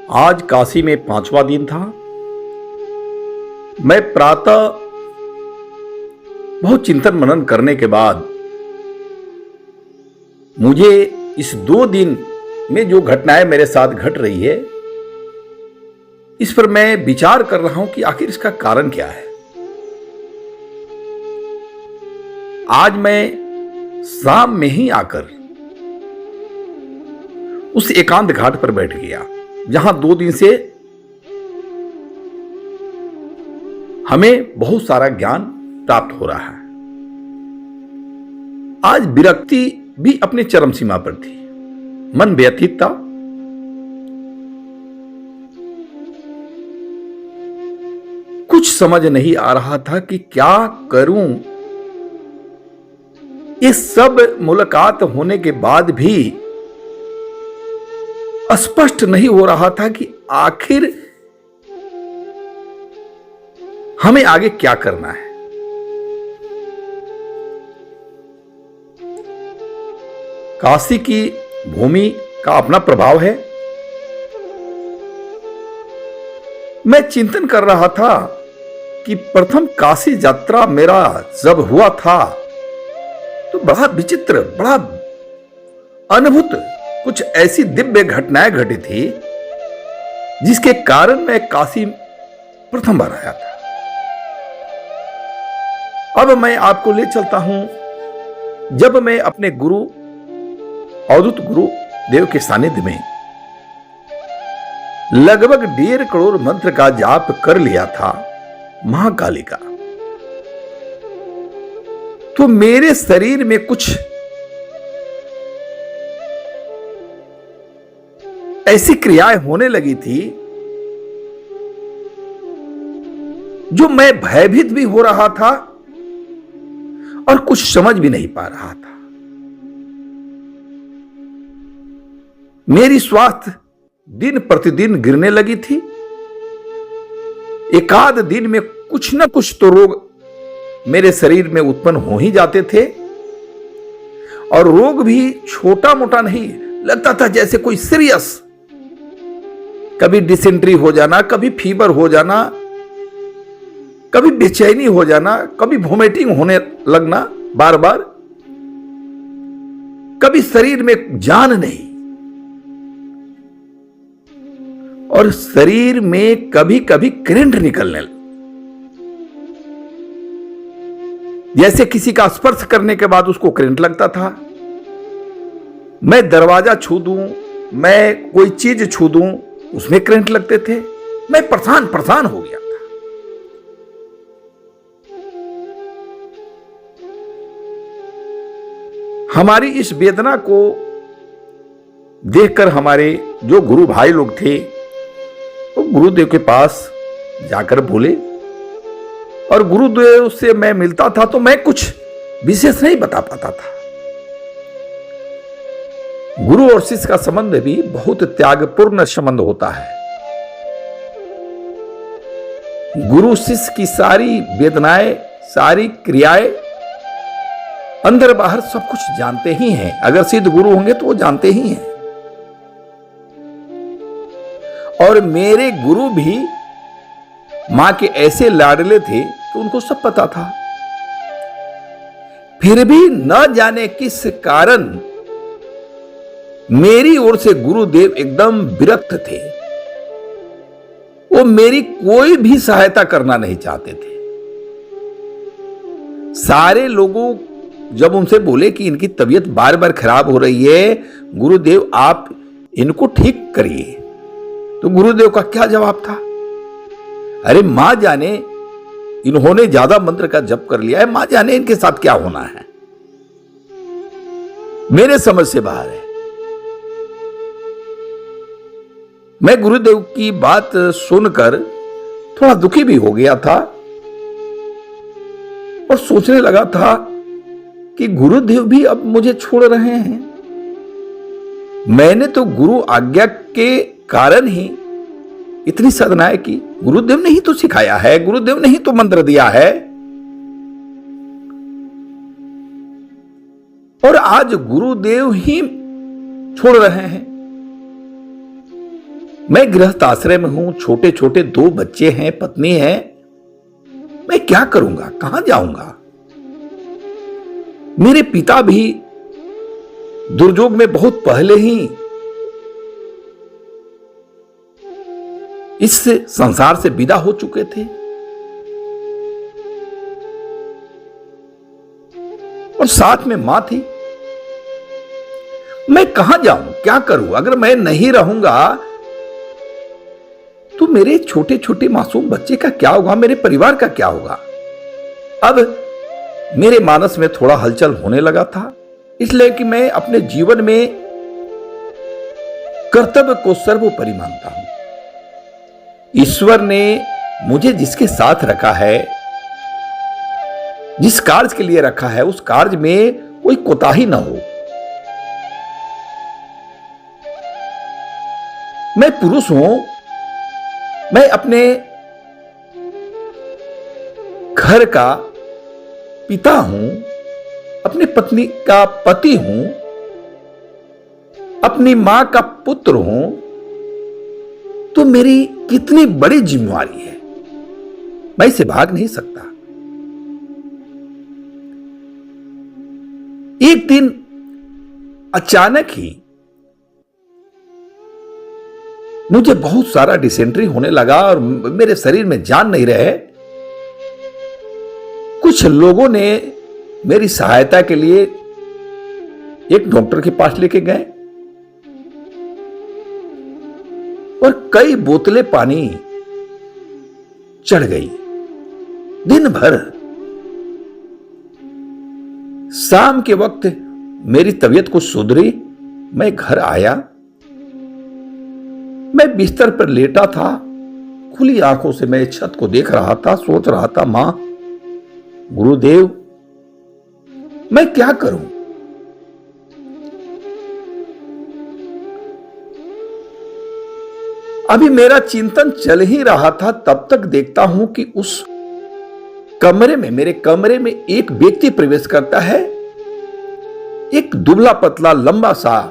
आज काशी में 5वां दिन था। मैं प्रातः बहुत चिंतन मनन करने के बाद मुझे इस 2 दिन में जो घटनाएं मेरे साथ घट रही है, इस पर मैं विचार कर रहा हूं कि आखिर इसका कारण क्या है। आज मैं शाम में ही आकर उस एकांत घाट पर बैठ गया जहां 2 दिन से हमें बहुत सारा ज्ञान प्राप्त हो रहा है। आज विरक्ति भी अपने चरम सीमा पर थी, मन व्यथित था। कुछ समझ नहीं आ रहा था कि क्या करूं। ये सब मुलाकात होने के बाद भी स्पष्ट नहीं हो रहा था कि आखिर हमें आगे क्या करना है। काशी की भूमि का अपना प्रभाव है। मैं चिंतन कर रहा था कि प्रथम काशी यात्रा मेरा जब हुआ था तो बड़ा विचित्र, बड़ा अद्भुत कुछ ऐसी दिव्य घटनाएं घटी थी जिसके कारण मैं काशी प्रथम बार आया था। अब मैं आपको ले चलता हूं जब मैं अपने गुरु अवधूत गुरु देव के सानिध्य में लगभग 1.5 करोड़ मंत्र का जाप कर लिया था महाकाली का, तो मेरे शरीर में कुछ ऐसी क्रियाएं होने लगी थी जो मैं भयभीत भी हो रहा था और कुछ समझ भी नहीं पा रहा था। मेरी स्वास्थ्य दिन प्रतिदिन गिरने लगी थी। एकाध दिन में कुछ न कुछ तो रोग मेरे शरीर में उत्पन्न हो ही जाते थे, और रोग भी छोटा मोटा नहीं, लगता था जैसे कोई सीरियस। कभी डिसेंट्री हो जाना, कभी फीवर हो जाना, कभी बेचैनी हो जाना, कभी वोमिटिंग होने लगना बार बार, कभी शरीर में जान नहीं, और शरीर में कभी कभी करंट निकलने लगा। जैसे किसी का स्पर्श करने के बाद उसको करंट लगता था। मैं दरवाजा छू दूं, मैं कोई चीज छू दूं, उसमें करंट लगते थे। मैं परेशान हो गया था। हमारी इस वेदना को देखकर हमारे जो गुरु भाई लोग थे वो गुरुदेव के पास जाकर बोले, और गुरुदेव से मैं मिलता था तो मैं कुछ विशेष नहीं बता पाता था। गुरु और शिष्य का संबंध भी बहुत त्यागपूर्ण संबंध होता है। गुरु शिष्य की सारी वेदनाएं, सारी क्रियाएं, अंदर बाहर सब कुछ जानते ही हैं। अगर सिद्ध गुरु होंगे तो वो जानते ही हैं। और मेरे गुरु भी मां के ऐसे लाडले थे तो उनको सब पता था। फिर भी न जाने किस कारण मेरी ओर से गुरुदेव एकदम विरक्त थे। वो मेरी कोई भी सहायता करना नहीं चाहते थे। सारे लोगों जब उनसे बोले कि इनकी तबीयत बार बार खराब हो रही है, गुरुदेव आप इनको ठीक करिए, तो गुरुदेव का क्या जवाब था? अरे मां जाने, इन्होंने ज्यादा मंत्र का जप कर लिया है, मां जाने इनके साथ क्या होना है, मेरे समझ से बाहर है। मैं गुरुदेव की बात सुनकर थोड़ा दुखी भी हो गया था और सोचने लगा था कि गुरुदेव भी अब मुझे छोड़ रहे हैं। मैंने तो गुरु आज्ञा के कारण ही इतनी साधनाएं की। गुरुदेव ने ही तो सिखाया है, गुरुदेव ने ही तो मंत्र दिया है, और आज गुरुदेव ही छोड़ रहे हैं। मैं गृहस्थ आश्रय में हूं, छोटे छोटे 2 बच्चे हैं, पत्नी है। मैं क्या करूंगा, कहां जाऊंगा? मेरे पिता भी दुर्योग में बहुत पहले ही इस संसार से विदा हो चुके थे और साथ में मां थी। मैं कहां जाऊं, क्या करूं? अगर मैं नहीं रहूंगा तो मेरे छोटे छोटे मासूम बच्चे का क्या होगा, मेरे परिवार का क्या होगा? अब मेरे मानस में थोड़ा हलचल होने लगा था, इसलिए कि मैं अपने जीवन में कर्तव्य को सर्वोपरि मानता हूं। ईश्वर ने मुझे जिसके साथ रखा है, जिस कार्य के लिए रखा है, उस कार्य में कोई कोताही ना हो। मैं पुरुष हूं, मैं अपने घर का पिता हूं, अपनी पत्नी का पति हूं, अपनी मां का पुत्र हूं, तो मेरी कितनी बड़ी जिम्मेवारी है, मैं इसे भाग नहीं सकता। एक दिन अचानक ही मुझे बहुत सारा डिसेंट्री होने लगा और मेरे शरीर में जान नहीं रहे। कुछ लोगों ने मेरी सहायता के लिए एक डॉक्टर के पास लेके गए और कई बोतलें पानी चढ़ गई। दिन भर शाम के वक्त मेरी तबीयत कुछ सुधरी, मैं घर आया। मैं बिस्तर पर लेटा था, खुली आंखों से मैं छत को देख रहा था, सोच रहा था, मां, गुरुदेव, मैं क्या करूं? अभी मेरा चिंतन चल ही रहा था, तब तक देखता हूं कि उस कमरे में, मेरे कमरे में एक व्यक्ति प्रवेश करता है। एक दुबला पतला लंबा सा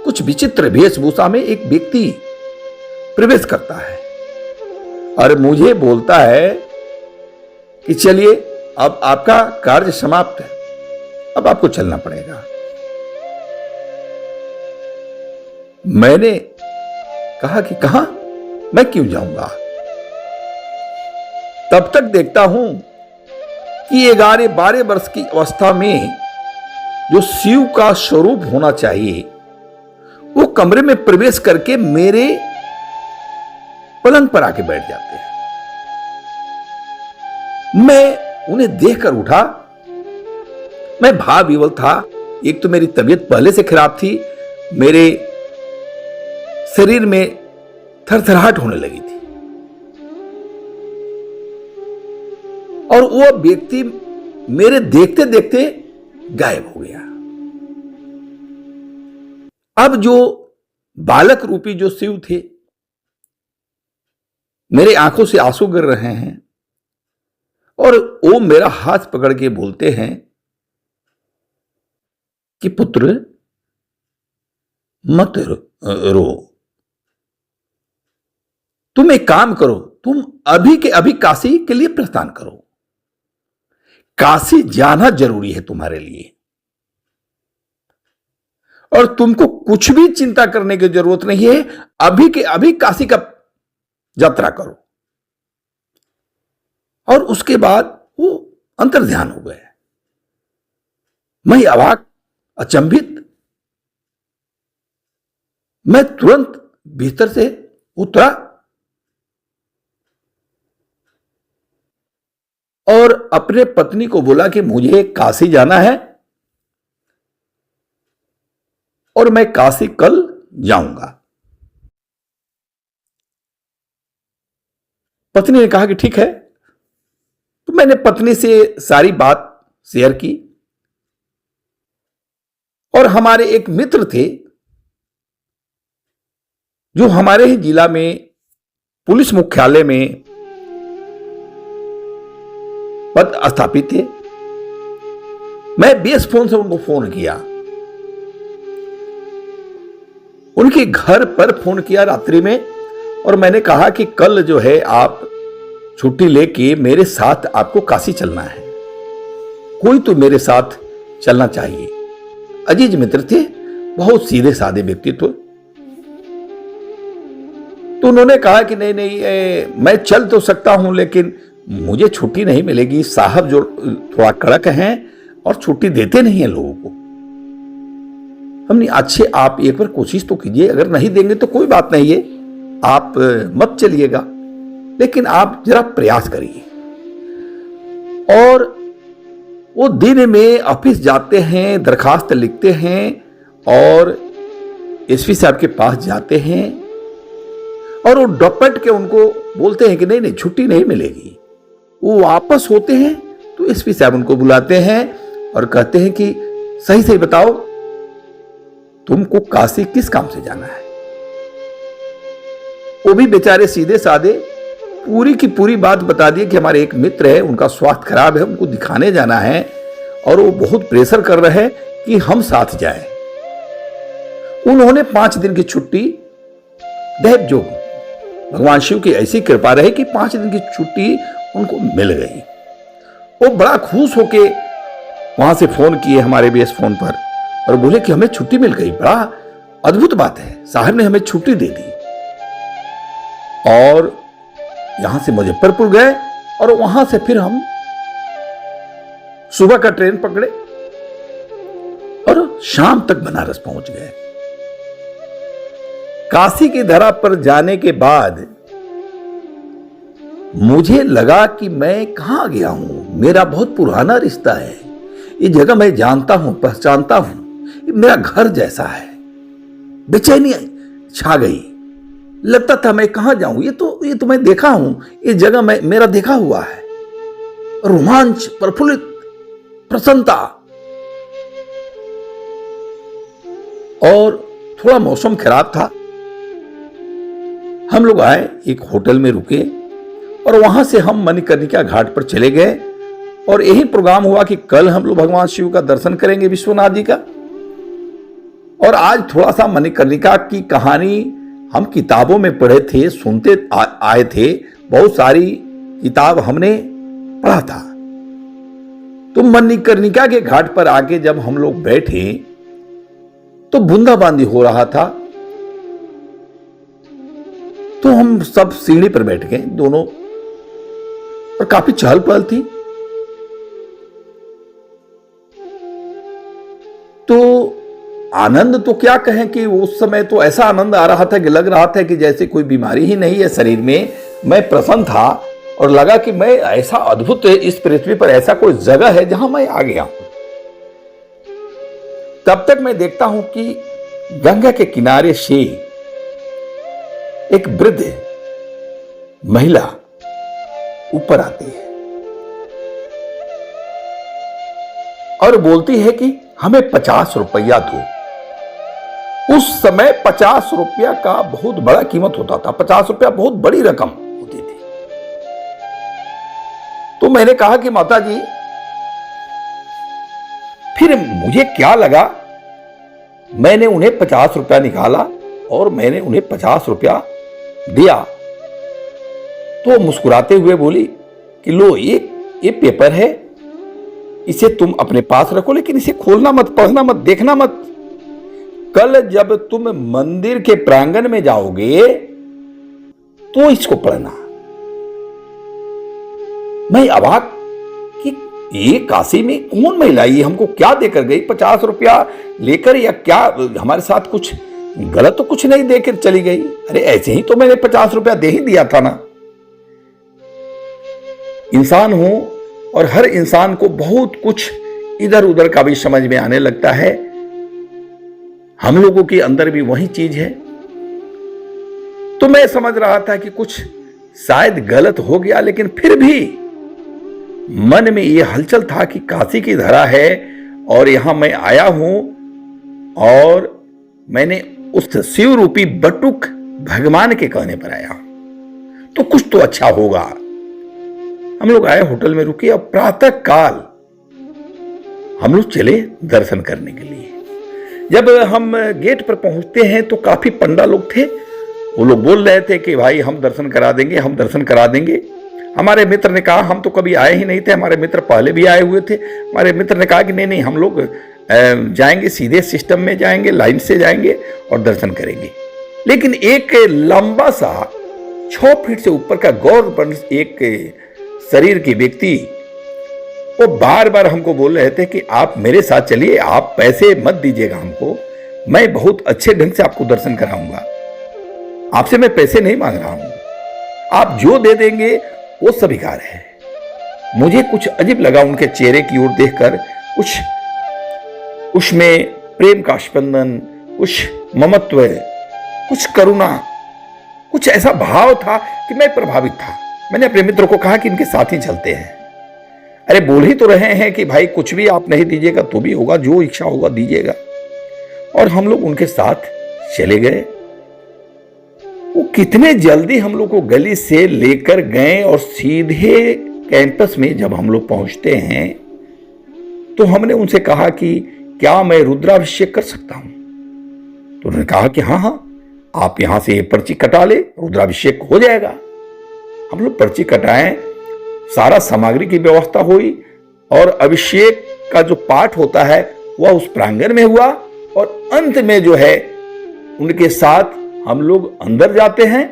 कुछ विचित्र वेशभूषा में एक व्यक्ति प्रवेश करता है और मुझे बोलता है कि चलिए, अब आपका कार्य समाप्त है, अब आपको चलना पड़ेगा। मैंने कहा कि कहां, मैं क्यों जाऊंगा? तब तक देखता हूं कि 11-12 वर्ष की अवस्था में जो शिव का स्वरूप होना चाहिए, वो कमरे में प्रवेश करके मेरे पलंग पर आके बैठ जाते हैं। मैं उन्हें देखकर उठा। मैं भाव विवल था। एक तो मेरी तबीयत पहले से खराब थी, मेरे शरीर में थरथराहट होने लगी थी और वो व्यक्ति मेरे देखते देखते गायब हो गया। अब जो बालक रूपी जो शिव थे, मेरे आंखों से आंसू गिर रहे हैं और वो मेरा हाथ पकड़ के बोलते हैं कि पुत्र, मत रो, तुम एक काम करो, तुम अभी के अभी काशी के लिए प्रस्थान करो। काशी जाना जरूरी है तुम्हारे लिए और तुमको कुछ भी चिंता करने की जरूरत नहीं है। अभी के अभी काशी का यात्रा करो। और उसके बाद वो अंतर्ध्यान हो गए। मैं अवाक, अचंभित। मैं तुरंत भीतर से उतरा और अपने पत्नी को बोला कि मुझे काशी जाना है और मैं काशी कल जाऊंगा। पत्नी ने कहा कि ठीक है। तो मैंने पत्नी से सारी बात शेयर की और हमारे एक मित्र थे जो हमारे ही जिला में पुलिस मुख्यालय में पद स्थापित थे। मैं बेस फोन से उनको फोन किया, उनके घर पर फोन किया रात्रि में और मैंने कहा कि कल जो है आप छुट्टी लेके मेरे साथ आपको काशी चलना है, कोई तो मेरे साथ चलना चाहिए। अजीज मित्र थे, बहुत सीधे साधे व्यक्तित्व। तो उन्होंने कहा कि नहीं नहीं, मैं चल तो सकता हूं लेकिन मुझे छुट्टी नहीं मिलेगी। साहब जो थोड़ा कड़क हैं और छुट्टी देते नहीं है लोगों को। हमने अच्छे आप एक बार कोशिश तो कीजिए, अगर नहीं देंगे तो कोई बात नहीं है, आप मत चलिएगा, लेकिन आप जरा प्रयास करिए। और वो दिन में ऑफिस जाते हैं, दरखास्त लिखते हैं और एसपी साहब के पास जाते हैं और वो डपट के उनको बोलते हैं कि नहीं नहीं छुट्टी नहीं मिलेगी। वो वापस होते हैं तो एसपी साहब उनको बुलाते हैं और कहते हैं कि सही सही बताओ, तुमको काशी किस काम से जाना है। वो भी बेचारे सीधे साधे पूरी की पूरी बात बता दिए कि हमारे एक मित्र है, उनका स्वास्थ्य खराब है, उनको दिखाने जाना है और वो बहुत प्रेशर कर रहे हैं कि हम साथ जाएं। उन्होंने 5 दिन की छुट्टी, दैव जो भगवान शिव की ऐसी कृपा रही कि 5 दिन की छुट्टी उनको मिल गई। वो बड़ा खुश होके वहां से फोन किए हमारे बेस फोन पर और बोले कि हमें छुट्टी मिल गई, बड़ा अद्भुत बात है, साहब ने हमें छुट्टी दे दी। और यहां से मुजफ्फरपुर गए और वहां से फिर हम सुबह का ट्रेन पकड़े और शाम तक बनारस पहुंच गए। काशी की धरा पर जाने के बाद मुझे लगा कि मैं कहां गया हूं, मेरा बहुत पुराना रिश्ता है, ये जगह मैं जानता हूं, पहचानता हूं, ये मेरा घर जैसा है। बेचैनी छा गई, लगता था मैं कहां जाऊं, ये तो मैं देखा हूं, ये जगह मेरा देखा हुआ है। रोमांच, प्रफुल्लित, प्रसन्नता। और थोड़ा मौसम खराब था। हम लोग आए, एक होटल में रुके और वहां से हम मणिकर्णिका घाट पर चले गए और यही प्रोग्राम हुआ कि कल हम लोग भगवान शिव का दर्शन करेंगे, विश्वनाथ जी का। और आज थोड़ा सा मणिकर्णिका की कहानी हम किताबों में पढ़े थे, सुनते आए थे, बहुत सारी किताब हमने पढ़ा था। तो मणिकर्णिका के घाट पर आके जब हम लोग बैठे तो बूंदाबांदी हो रहा था। तो हम सब सीढ़ी पर बैठ गए दोनों और काफी चहल पहल थी। तो आनंद तो क्या कहें कि उस समय तो ऐसा आनंद आ रहा था कि लग रहा था कि जैसे कोई बीमारी ही नहीं है शरीर में। मैं प्रसन्न था और लगा कि मैं ऐसा अद्भुत, इस पृथ्वी पर ऐसा कोई जगह है जहां मैं आ गया हूं। तब तक मैं देखता हूं कि गंगा के किनारे से एक वृद्ध महिला ऊपर आती है और बोलती है कि हमें 50 रुपया दो। उस समय 50 रुपया का बहुत बड़ा कीमत होता था, 50 रुपया बहुत बड़ी रकम होती थी। तो मैंने कहा कि माता जी, फिर मुझे क्या लगा, मैंने उन्हें 50 रुपया निकाला और मैंने उन्हें 50 रुपया दिया। तो मुस्कुराते हुए बोली कि लो, ये पेपर है, इसे तुम अपने पास रखो, लेकिन इसे खोलना मत, पढ़ना मत, देखना मत। कल जब तुम मंदिर के प्रांगण में जाओगे तो इसको पढ़ना। मैं अवाक कि ये काशी में कौन महिला, ये हमको क्या देकर गई, 50 रुपया लेकर, या क्या हमारे साथ कुछ गलत तो कुछ नहीं देकर चली गई। अरे ऐसे ही तो मैंने 50 रुपया दे ही दिया था ना। इंसान हूं और हर इंसान को बहुत कुछ इधर उधर का भी समझ में आने लगता है। हम लोगों के अंदर भी वही चीज है। तो मैं समझ रहा था कि कुछ शायद गलत हो गया, लेकिन फिर भी मन में यह हलचल था कि काशी की धरा है और यहां मैं आया हूं और मैंने उस शिव रूपी बटुक भगवान के कहने पर आया हूं, तो कुछ तो अच्छा होगा। हम लोग आए, होटल में रुके और प्रातः काल हम लोग चले दर्शन करने के लिए। जब हम गेट पर पहुंचते हैं तो काफी पंडा लोग थे, वो लोग बोल रहे थे कि भाई हम दर्शन करा देंगे, हम दर्शन करा देंगे। हमारे मित्र ने कहा हम तो कभी आए ही नहीं थे, हमारे मित्र पहले भी आए हुए थे। हमारे मित्र ने कहा कि नहीं नहीं, हम लोग जाएंगे, सीधे सिस्टम में जाएंगे, लाइन से जाएंगे और दर्शन करेंगे। लेकिन एक लंबा सा 6 फीट से ऊपर का गौर एक शरीर के व्यक्ति वो बार बार हमको बोल रहे थे कि आप मेरे साथ चलिए, आप पैसे मत दीजिएगा हमको, मैं बहुत अच्छे ढंग से आपको दर्शन कराऊंगा, आपसे मैं पैसे नहीं मांग रहा हूं, आप जो दे देंगे वो स्वीकार है। मुझे कुछ अजीब लगा उनके चेहरे की ओर देखकर, कुछ उसमें प्रेम का स्पंदन, कुछ ममत्व, कुछ करुणा, कुछ ऐसा भाव था कि मैं प्रभावित था। मैंने अपने मित्र को कहा कि इनके साथ ही चलते हैं। अरे बोल ही तो रहे हैं कि भाई कुछ भी आप नहीं दीजिएगा तो भी होगा, जो इच्छा होगा दीजिएगा। और हम लोग उनके साथ चले गए। वो कितने जल्दी हम लोग को गली से लेकर गए और सीधे कैंपस में जब हम लोग पहुंचते हैं तो हमने उनसे कहा कि क्या मैं रुद्राभिषेक कर सकता हूं? तो उन्होंने कहा कि हाँ हाँ, आप यहां से पर्ची कटा ले, रुद्राभिषेक हो जाएगा। हम लोग पर्ची कटाएं, सारा सामग्री की व्यवस्था हुई और अभिषेक का जो पाठ होता है वह उस प्रांगण में हुआ। और अंत में जो है उनके साथ हम लोग अंदर जाते हैं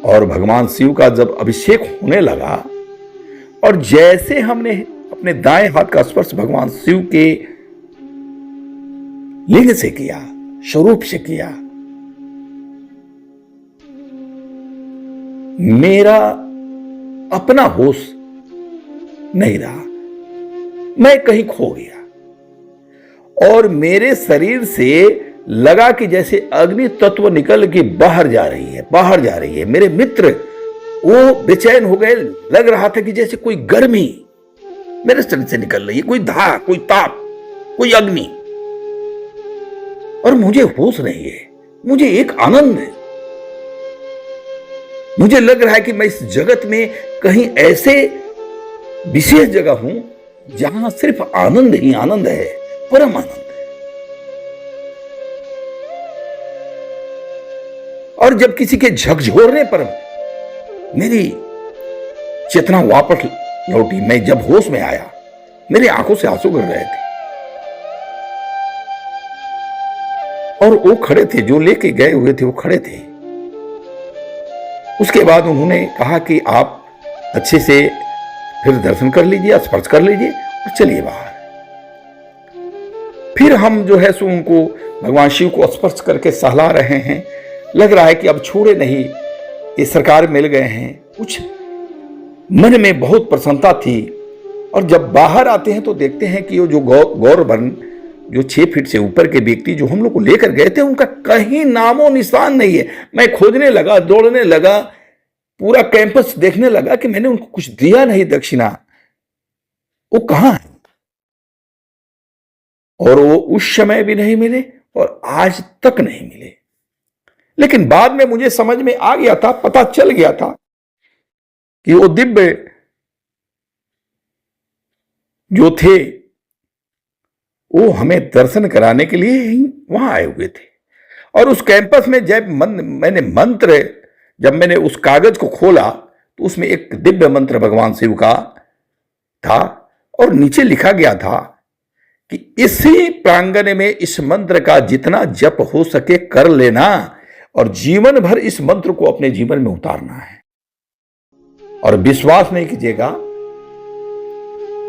और भगवान शिव का जब अभिषेक होने लगा और जैसे हमने अपने दाएं हाथ का स्पर्श भगवान शिव के लिंग से किया, स्वरूप से किया, मेरा अपना होश नहीं रहा, मैं कहीं खो गया और मेरे शरीर से लगा कि जैसे अग्नि तत्व निकल के बाहर जा रही है, बाहर जा रही है। मेरे मित्र वो बेचैन हो गए, लग रहा था कि जैसे कोई गर्मी मेरे शरीर से निकल रही है, कोई धार, कोई ताप, कोई अग्नि। और मुझे होश नहीं है, मुझे एक आनंद है। मुझे लग रहा है कि मैं इस जगत में कहीं ऐसे विशेष जगह हूं जहां सिर्फ आनंद ही आनंद है, परम आनंद है। और जब किसी के झकझोरने पर मेरी चेतना वापस लौटी, मैं जब होश में आया, मेरी आंखों से आंसू गिर रहे थे। और वो खड़े थे, जो लेके गए हुए थे वो खड़े थे। उसके बाद उन्होंने कहा कि आप अच्छे से फिर दर्शन कर लीजिए, स्पर्श कर लीजिए और चलिए बाहर। फिर हम जो है सो उनको भगवान शिव को स्पर्श करके सहला रहे हैं। लग रहा है कि अब छोड़े नहीं, ये सरकार मिल गए हैं। कुछ मन में बहुत प्रसन्नता थी। और जब बाहर आते हैं तो देखते हैं कि वो जो गौरवन, जो 6 फीट से ऊपर के व्यक्ति जो हम लोग को लेकर गए थे, उनका कहीं नामो निशान नहीं है। मैं खोजने लगा, दौड़ने लगा, पूरा कैंपस देखने लगा कि मैंने उनको कुछ दिया नहीं दक्षिणा, वो कहां है। और वो उस समय भी नहीं मिले और आज तक नहीं मिले। लेकिन बाद में मुझे समझ में आ गया था, पता चल गया था कि वो दिव्य जो थे वो हमें दर्शन कराने के लिए ही वहां आए हुए थे। और उस कैंपस में जब मैंने उस कागज को खोला तो उसमें एक दिव्य मंत्र भगवान शिव का था और नीचे लिखा गया था कि इसी प्रांगण में इस मंत्र का जितना जप हो सके कर लेना और जीवन भर इस मंत्र को अपने जीवन में उतारना है। और विश्वास नहीं कीजिएगा,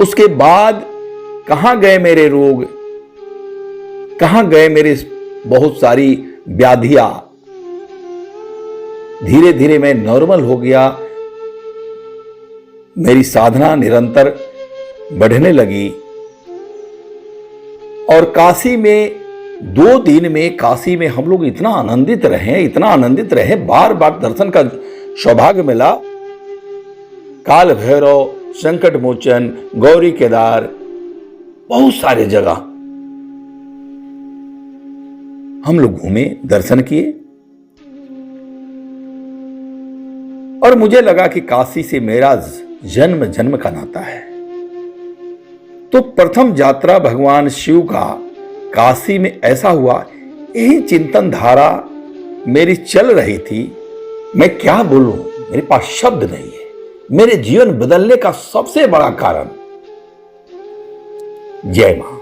उसके बाद कहां गए मेरे रोग, कहां गए मेरे बहुत सारी व्याधियां। धीरे धीरे मैं नॉर्मल हो गया, मेरी साधना निरंतर बढ़ने लगी। और काशी में 2 दिन में काशी में हम लोग इतना आनंदित रहे, बार बार दर्शन का सौभाग्य मिला। काल भैरव, संकट मोचन, गौरी केदार, बहुत सारे जगह हम लोग घूमे, दर्शन किए। और मुझे लगा कि काशी से मेरा जन्म जन्म का नाता है। तो प्रथम यात्रा भगवान शिव का काशी में ऐसा हुआ, यही चिंतन धारा मेरी चल रही थी। मैं क्या बोलूं, मेरे पास शब्द नहीं है। मेरे जीवन बदलने का सबसे बड़ा कारण। जय मां।